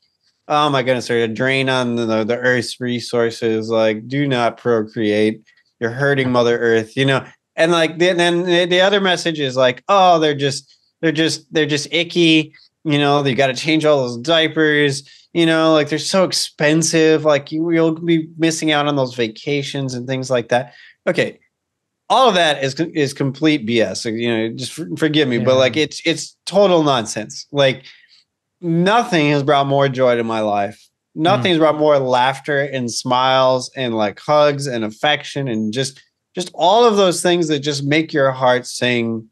oh my goodness, they're a drain on the Earth's resources. Like, do not procreate. you're hurting Mother Earth, and like then the other message is like, oh, they're just icky, you got to change all those diapers, like they're so expensive, like you'll be missing out on those vacations and things like that. Okay, all of that is complete BS. So, just forgive me, but like it's total nonsense. Like nothing has brought more joy to my life. Nothing's brought more laughter and smiles and like hugs and affection and just all of those things that just make your heart sing.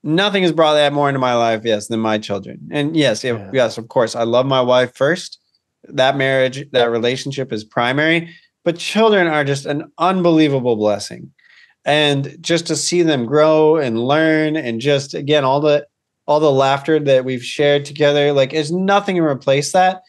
Nothing has brought that more into my life, yes, than my children. And yes, of course, I love my wife first. That marriage, that relationship is primary, but children are just an unbelievable blessing. And just to see them grow and learn, and just again, all the laughter that we've shared together, like there's nothing to replace that.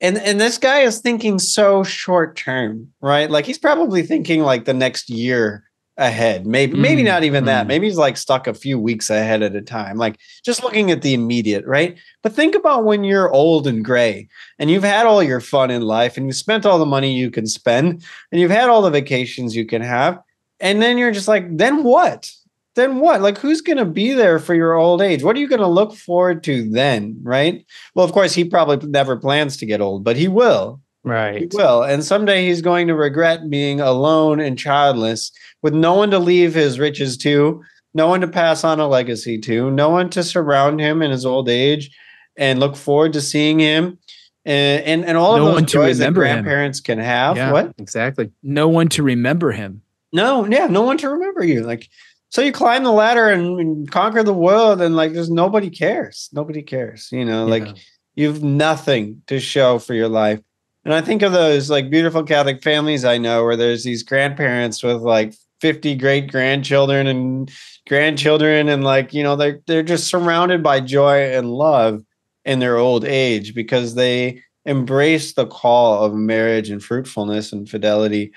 And this guy is thinking so short term, right? Like he's probably thinking like the next year ahead, maybe not even that. Maybe he's like stuck a few weeks ahead at a time, like just looking at the immediate, right? But think about when you're old and gray and you've had all your fun in life and you've spent all the money you can spend and you've had all the vacations you can have. And then you're just like, then what? Like, who's going to be there for your old age? What are you going to look forward to then? Right. Well, of course, he probably never plans to get old, but he will. Right. He will. And someday he's going to regret being alone and childless with no one to leave his riches to, no one to pass on a legacy to, no one to surround him in his old age and look forward to seeing him. And all of those joys that grandparents can have. Yeah, what? Exactly. No one to remember him. No one to remember you. Like, so you climb the ladder and conquer the world, and like, there's nobody cares. Nobody cares. Like you've nothing to show for your life. And I think of those like beautiful Catholic families I know where there's these grandparents with like 50 great grandchildren and grandchildren, and like, they're just surrounded by joy and love in their old age because they embrace the call of marriage and fruitfulness and fidelity.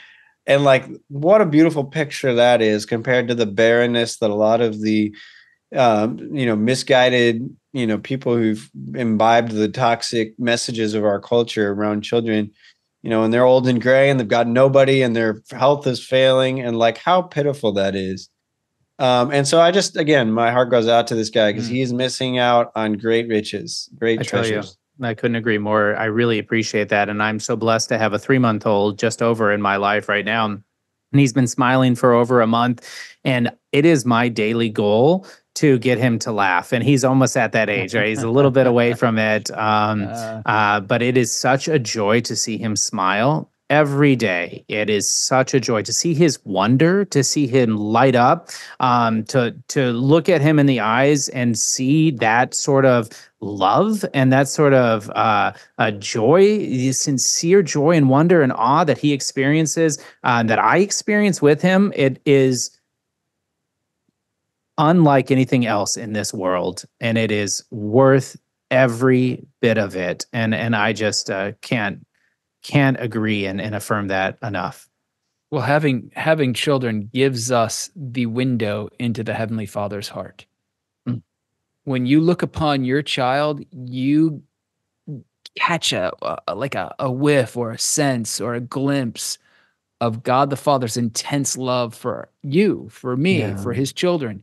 And like, what a beautiful picture that is compared to the barrenness that a lot of the, misguided, people who've imbibed the toxic messages of our culture around children, and they're old and gray and they've got nobody and their health is failing, and like how pitiful that is. And so again, my heart goes out to this guy because he's missing out on great riches, great treasures. I couldn't agree more. I really appreciate that. And I'm so blessed to have a 3-month-old just over in my life right now. And he's been smiling for over a month. And it is my daily goal to get him to laugh. And he's almost at that age, right? He's a little bit away from it. But it is such a joy to see him smile every day. It is such a joy to see his wonder, to see him light up, to look at him in the eyes and see that sort of love and that sort of joy, sincere joy and wonder and awe that he experiences, that I experience with him. It is unlike anything else in this world, and it is worth every bit of it. And I just can't agree and affirm that enough. Well, having children gives us the window into the Heavenly Father's heart. When you look upon your child, you catch a whiff or a sense or a glimpse of God the Father's intense love for you, for me, for his children.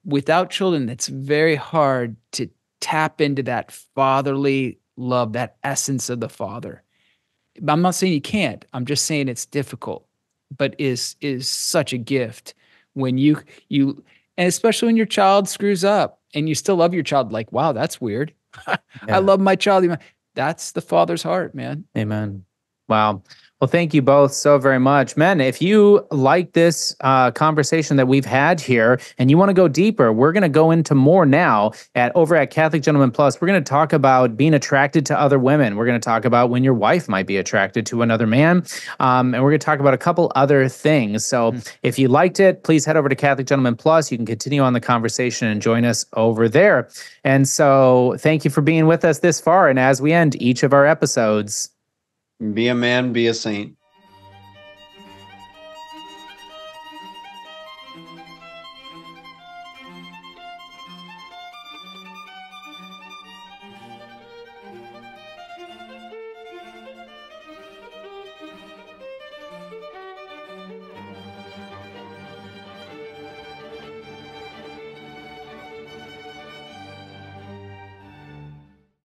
Without children, it's very hard to tap into that fatherly love, that essence of the Father. I'm not saying you can't. I'm just saying it's difficult, but is such a gift when you and especially when your child screws up and you still love your child. Like, wow, that's weird. I love my child. That's the Father's heart, man. Amen. Wow. Well, thank you both so very much. Men, if you like this conversation that we've had here and you want to go deeper, we're going to go into more now over at Catholic Gentleman Plus. We're going to talk about being attracted to other women. We're going to talk about when your wife might be attracted to another man. And we're going to talk about a couple other things. So if you liked it, please head over to Catholic Gentleman Plus. You can continue on the conversation and join us over there. And so thank you for being with us this far. And as we end each of our episodes, be a man, be a saint.